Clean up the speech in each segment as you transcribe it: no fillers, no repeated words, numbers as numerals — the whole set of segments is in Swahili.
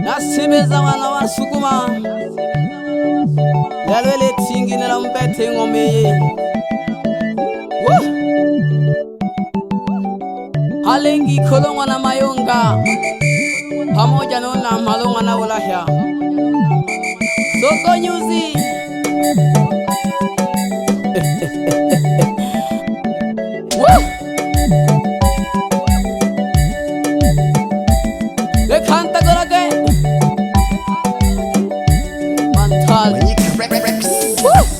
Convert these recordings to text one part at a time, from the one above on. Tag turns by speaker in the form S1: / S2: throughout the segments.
S1: Nasimeza wana wa Sukuma yalwele tingi nela mpete ngombe ye halengi kolongwa na mayonga pamoja na malonga na ulahya soko nyuzi le kanta gorage mantal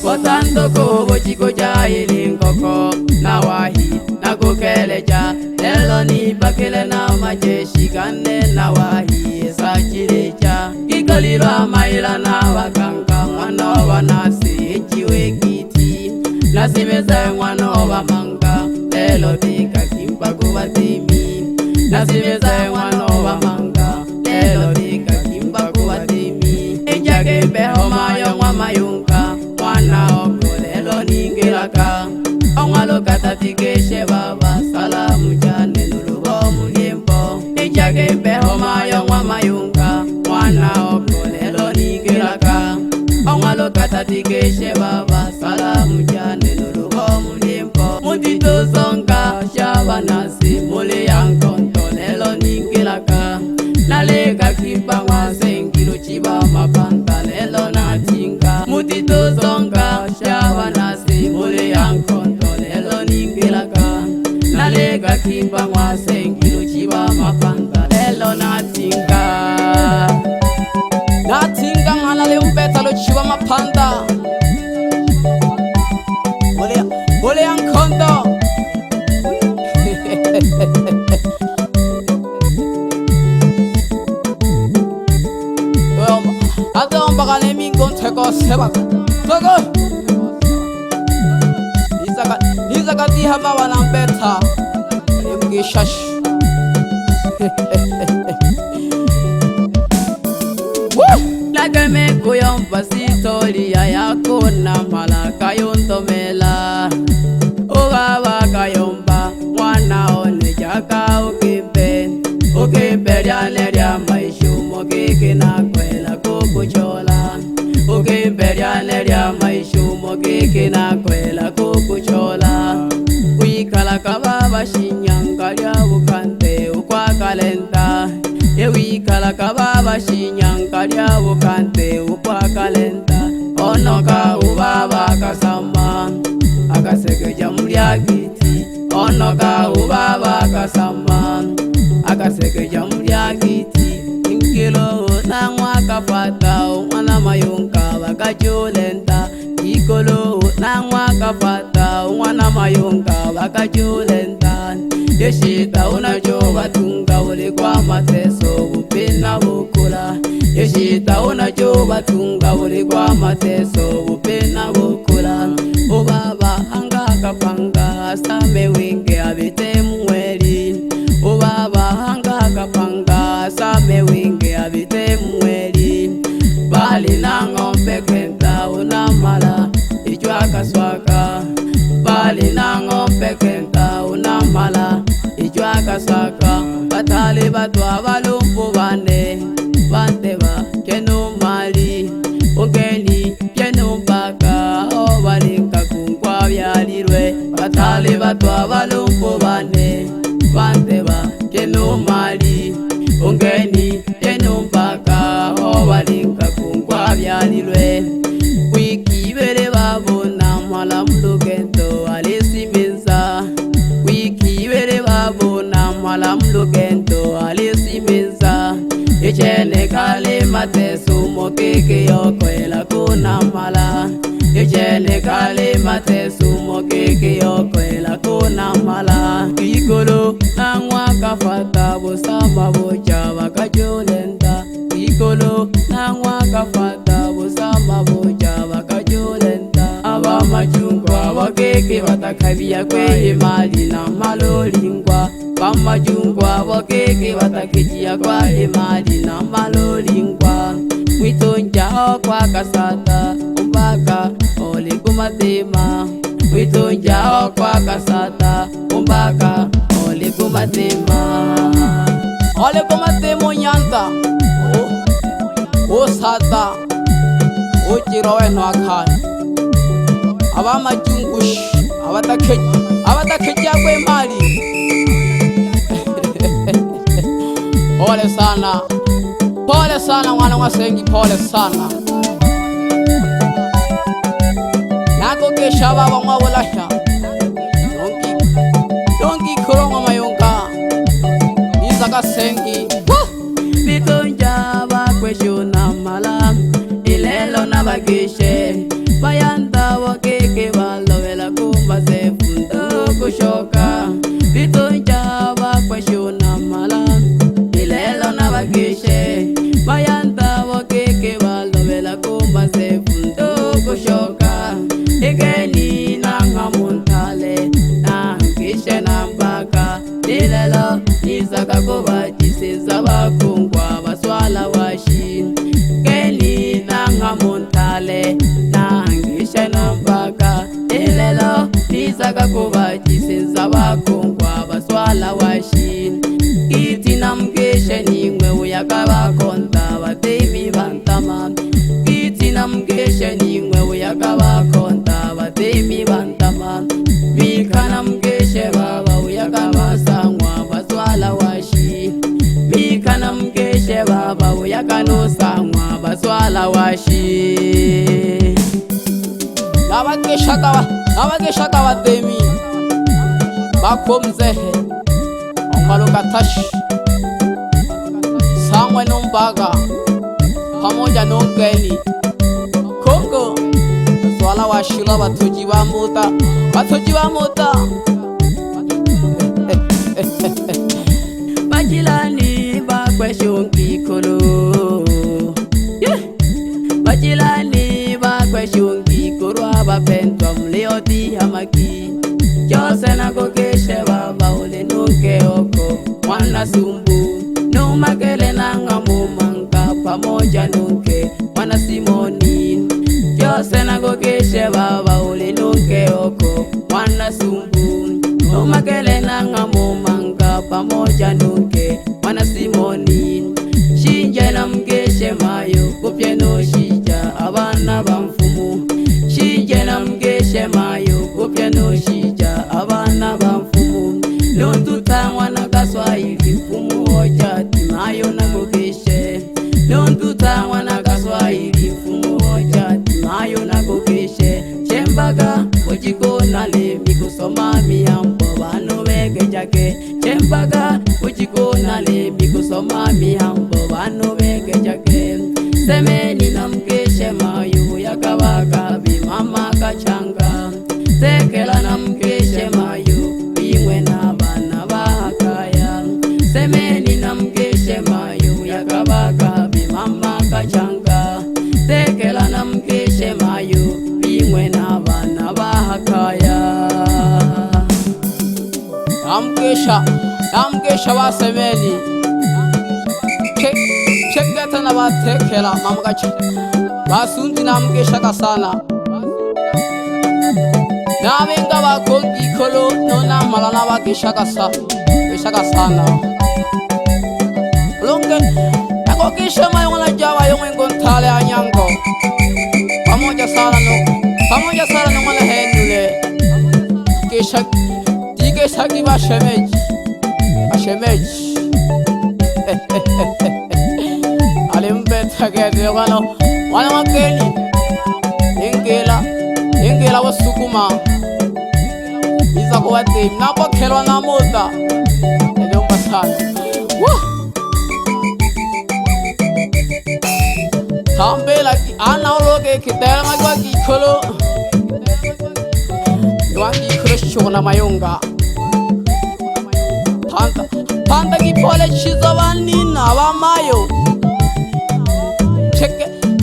S1: watando ko bochiko jaili ngoko na wahi na kukeleja lelo ni bakile na majeshi kane na wahi sachileja kikalilwa maila na wakanga mwana wa nasi chiwe kiti nasimeza mwana wa manga lelo dika kimpa kubatimi nasimeza mwana wa manga lelo dika kimpa kubatimi enjake mbeho mayo mwa mayunga mwana oko lelo ningilaka ongalo katatikeshe baba salamu jane nulubo muliembo enjake mbeho mayo mwa mayunga mwana oko lelo ningilaka ongalo katatikeshe baba salamu jane nulubo muliembo mutito zonga shaba nasi muli yankonto lelo ningilaka nalega kimpa wasengilo chiba mapanta lelo natinga mutito zonga shaba nasi muli yankonto lelo ningilaka nalega kimpa wasengilo chiba mapanta lelo natinga natinga ngalale umpeta lo chiba mapanta muli yankonto Adon bagale mingon teko sebak togo Izaka dihama wanampeta Yemge shash Nagame kuyom pasitoria yako na malaka yontomela Ogawa kayomba mwana one jaka ukimpe Ukimpe lya maishu mogeke na kwela kukuchola Ukimpe lya maishu mogeke na kwela kukuchola Wikala kababa shinyanga lya bukante ukwa kalenta Wikala kababa shinyanga lya bukante ukwa kalenta Onoka ubaba kasama akasekeja mulya kiti Onoka ubaba kasama akasekeja mulya kiti Inkilo na mwaka fata mwana mayunga bakajulenta Ikolo na mwaka fata mwana mayunga bakajulenta Yeshita unajoba tunga uli kwa mateso upina bukula Yeshita unajoba tunga uli kwa mateso upina bukula Ubaba anga kapanga asame winge abite mweli Ubaba anga kapanga asame winge abite mweli Bali na ngombe kenta unamala ijwa kaswaka Bali na ngombe kenta unamala ijwa kaswaka Batali batwa balumbu bane Banteba kenu mali Ugeni kenu mpaka Obalinka kungwa byalirwe Batali batwa balumbu bane Banteba kenu mali Ugeni kenu mpaka Obalinka kungwa byalirwe Wikibere babona mwala mlugendo alisimeza Wikibere babona mwala mlugendo alisimeza Echene kale mateso mokeke yokwela kuna mala Echene kale mateso mokeke yokwela kuna mala Ikolo na mwaka fata busama boja bakajolenta Ikolo na mwaka fata busama boja bakajolenta Aba majungwa wakeke watakabia kwe mali na malolingwa Bamajungwa wakeke watakijia kwa imali na malolingwa Mwitonja kwa kasata umbaka oli kumatema Mwitonja kwa kasata umbaka oli kumatema ole komatemo nyanta o sata o jirowe no akhani aba majungush abatakheja kwe mali. Pole sana mwana wa Sengi, pole sana. Nako kesha baba mwabolasha donki kolonga mayonga Isaka Sengi bitonja bakweshona mala ilelo na bagishe bayanda wakeke balovela kumba sefundo kushoka bitonja bakweshona mala ilelo na bagishe bayanda wakeke balovela kumba sefundo kushoka igeni nanga muntale nangishe nambaka ilelo Isaka kuba jiseza bakungwa baswala washi geni nanga muntale nangishe nambaka ilelo Isaka kuba jiseza bakungwa baswala washi iti namgishe niwe uyakabakonda batemi bantama iti namgishe niwe uyakabakonda batemi bantama mikana mgishe baba uyakabasangwa baswala washi mikana mgishe baba uyakanosangwa baswala washi nabageshaka batemi bakomzehe omalokatashi sangwe nombaga pamoja nongeni Kongo baswala washila batoji bamuta Bajilani bakweshongi kolo Bajilani bakweshongi kolo abapendwa mleoti hamaki Jose na kokeshe baba ule nuke oko mwana sumbu Numakele nanga mumanga pamoja nuke mwana Simoni Jose na kokeshe baba ule nuke oko mwana sumbu Numakele nanga mumanga pamoja nuke mwana Simoni Shinje na mgeshe mayo kupye no shija abana bamfumu Shinje na mgeshe mayo kupye no shija abana bamfumu Lontuta mwana kaswahili mfumu ojati mayo na kukeshe Lontuta mwana kaswahili mfumu ojati mayo na kukeshe Chembaga ojikona lemi kusoma miyambo bano bege jake Chembaga ojikona lemi kusoma miyambo bano bege jake Semeni na mkeshe mayo yakabaga bimama kachanga Tekela na mkeshe mayo bimwe na bana bakaya Semeni na mkeshe mayo yakabaga bimama kachanga Tekela na mkeshe mayo bimwe na bana bakaya Namkesha basemeni Cheketa na batekela mamagache Basundi namkesha kasana Nabenga bakogi kolo nona malala bakesha kasana Longe nakokesha mayo na jawa yongwe ngontale anyango Pamoja sana no mala henule Kesha Sagi bashemeji alimbeta gede wana makeni ingela wasukuma iza kuwate napokelwa na moda ndomba sana tambela anaologe kitela magwa gikolo Ywangi kresho na mayonga Panta kipole chizo wanina wa mayo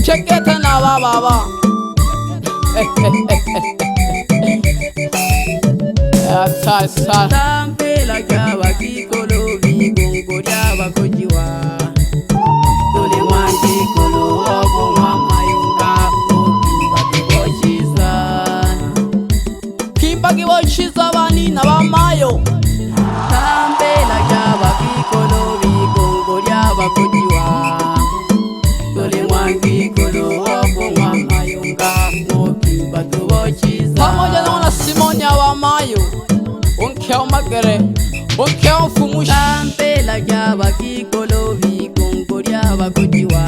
S1: Chekete na wa baba Atasa Tampela kawa kikolo vigongo jawa kojiwa Tole wangi kolo wako wa mayonga Kimba kiwo chizo wanina wa mayo Tambela java kikolo vigo
S2: makere bonke mfumu
S1: Kampela jaba kikolo vikongoria bakojiwa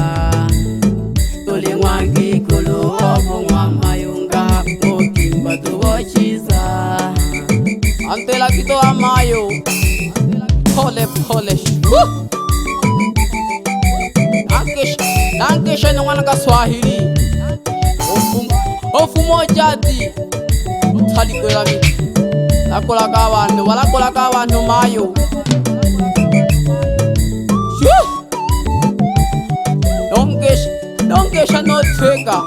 S1: Tole mwangi kolo obo mwamayunga Mokimba tuwachiza
S2: Antela kito amayo Pole pole Nankesha ni wana Swahili Ofumo jadi Tali kwela mi Nakola kawantu walakola kawantu mayo Nonkesha no tweka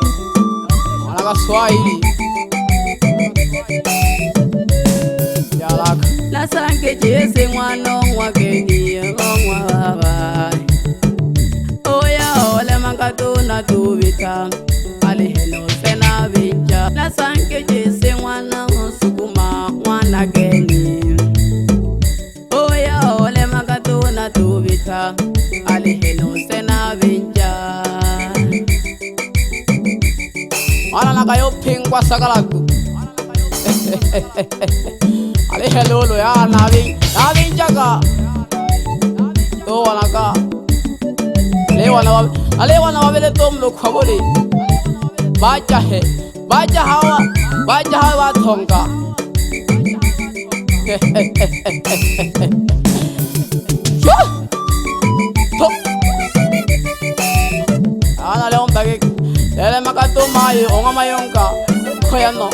S2: Wana Swahili Yalaka
S1: Nasange jese mwano mwakeni ngwa baba Oya ole mangatu na tubita Aliheno sena vinja Nasange jese mwana sukuma mwana geni Oya ole mangatu na tubita Aliheno sena vinja
S2: Wana nakayo pingwa sakalaku Ale hello ya navin jaga to wanaka ale wana wabele tom lo khobole baja hawa thonga ana le ombage ele makato mai onga mayonga khoyano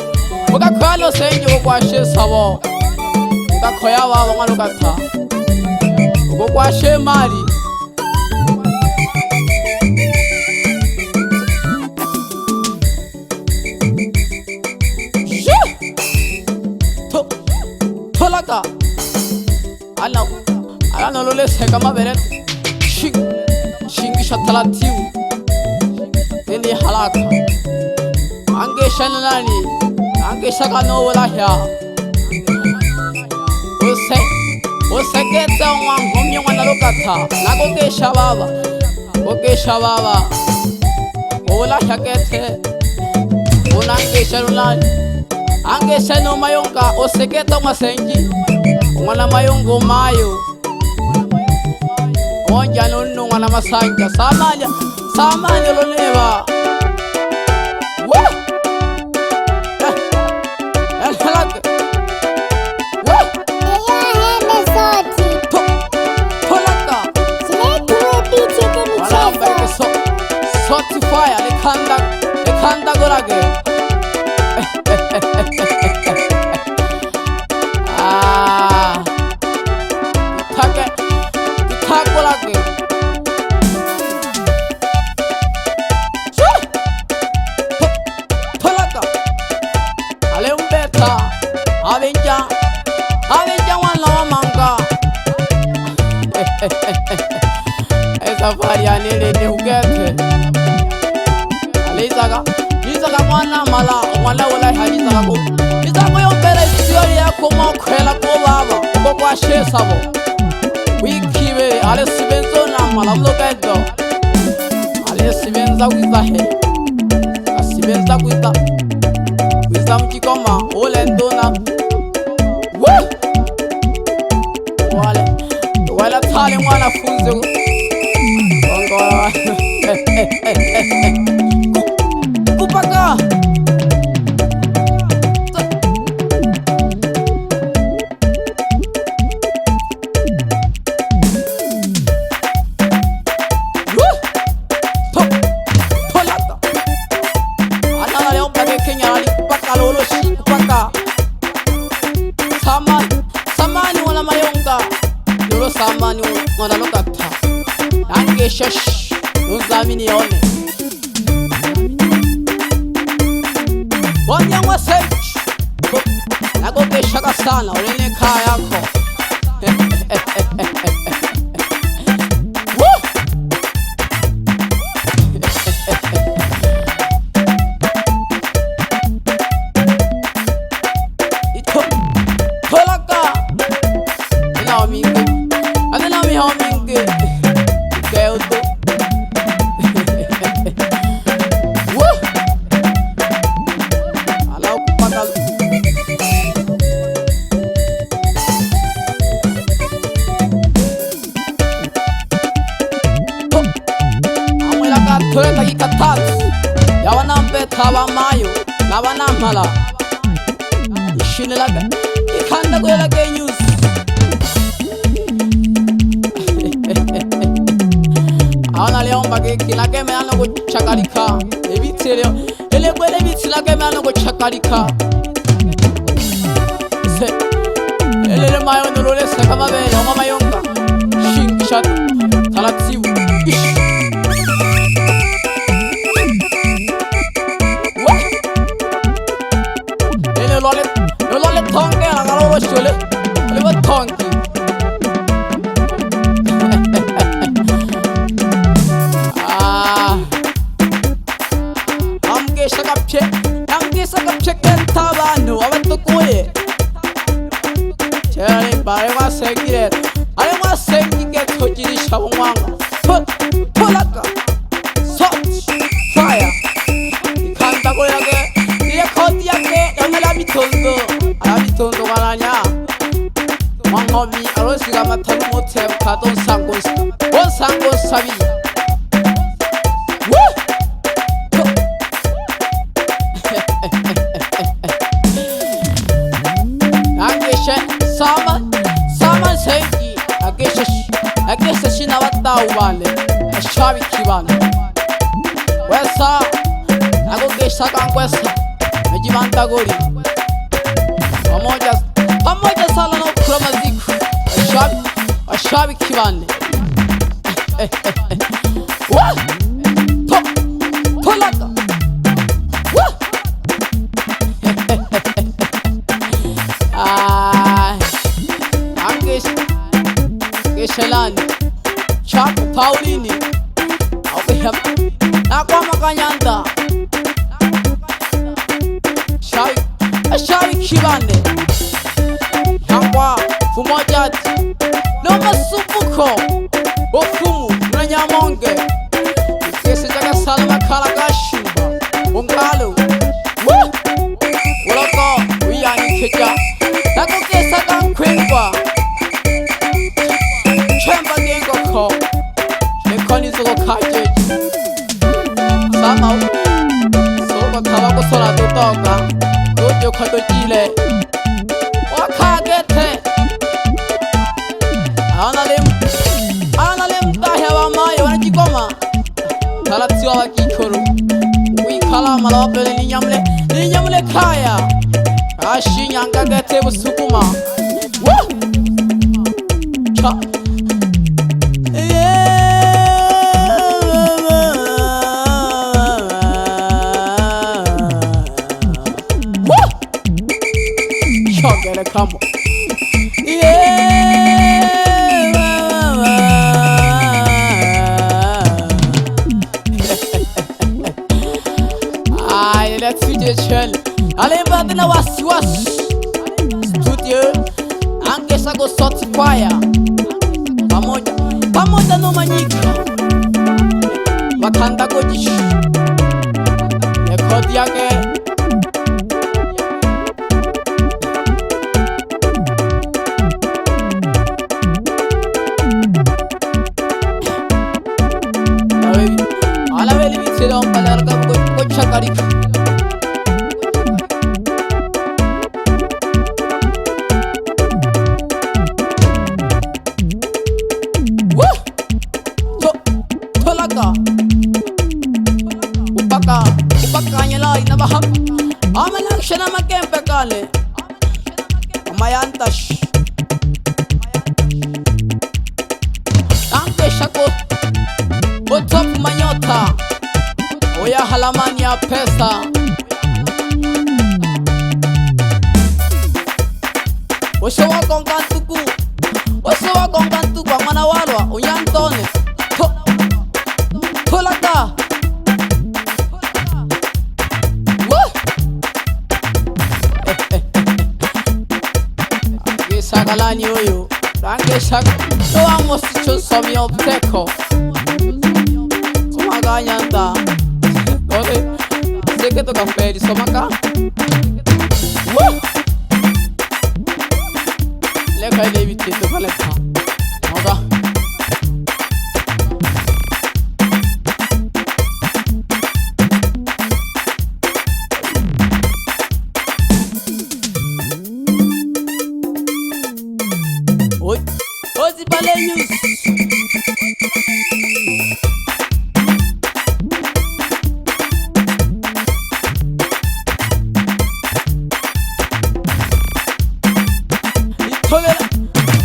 S2: oka khalo senjo kwa shisabo oka khoya wa wanga lokatha kwa she mali tolaka ala no le seka maberet shingi shatalatiu Ini halaka Ange shanani Ange shakano wala ya Ose keta ngomyo wana lokata Nagoke shababa Wala ya kete Unange shanani Ange shano mayonga Ose keta masenji Wana mayongo mayo Onja nunu wana masanja Samanya lo neva Woo Halak Woo Polaka Sotify Lekanda gorage Gorage Avenja wana manga Esa faria nile ni ugete Alizaga mwana mala Mwana wala halizaga ko Izaga yombele siyori ya kuma kwela ko baba Kwa shesabo Wikiwe ale sibenzo na mala mlokedo Ale sibenza wizahe Sibenza wiza mchikoma ole ndona wala tale mwana funzo kupaka polata ana leo mpaka Kenya alipaka lolo kupaka samani wana mayonga Yoro samani wana lokata Nange shesh Uzamini yone Wanyangwa sech Nagoke shaka sana Ulene kaa yako saba mayo nabanamala ishinelaga ikanda kwelaga news ana leomba ke kilage me ano chakalika ebitele ele kwele bitilage me ano chakalika se ele mayo no lole sakama be no mayonga shingishat talativu lole tonge agalo shole le tongi amge sakapche kenta banu abatukuye chale bare wa segire ale wa segike tojiri shabwanga polaka sot fire kanda goyage ile khoti yake yamela mitondo galanya mangomi arosiga matanu mote kadon sango sabi Saman sengi agesha shina wata ubale ashabi kibana wesa agogesha kangwesa najimanta gori pamoja sala no kramaziku ashabi kibane wa polaka wa Geshelani Chapo Paulini Nakwa makanyanda Shawi kibane Nakwa fumojati Noma supuko Bofumu Nanyamonge Kese jaga salama kalagashimba Ungalo Uloko Uyani keja Nako kesa kankwengwa Mekoni soko kaje Sama Soko kabako sora tutoka Dojo kato jile Wakagete Analim Tahewa mayo wanajikoma Talatiwa wakikuru Uikala malawapele ninyamle kaya Kashi nyangagete busukuma Cha Gonna come let's see the channel ale badna was studio angesa go sot fire pamoja no manyika wakanda gojish rekodi yake upakanya lai na bahag amalang siya na magkempe kale mayantash angke shako botop manyota oya halamani ya pesa Oshawa kongantuku amana walwa uyantone Tolaka Sagalani oyo range shaka no amos chosomi opteko somaganyanda ode seketo kamperi somaka leka ile bitito kaleka oga Ozibale News.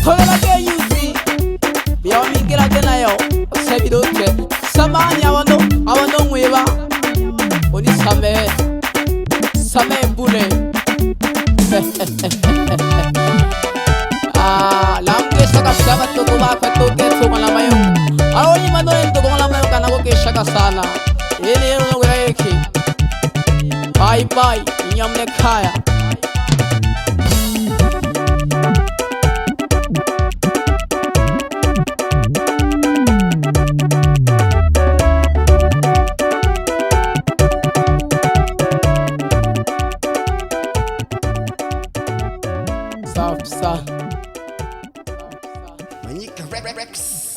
S2: Tolera ke yuzi. Biya mingira tena yo. Sebidoke. Samanya abano ngweba. Oni same bule. Lamke saka shaka to ba ka to ke to mala mayo. Aoni mano en to mala mayo kana ko ke shaka sana. Ele no ngweki. Bye bye. Nyamne khaya. Sa
S3: Manika Rex.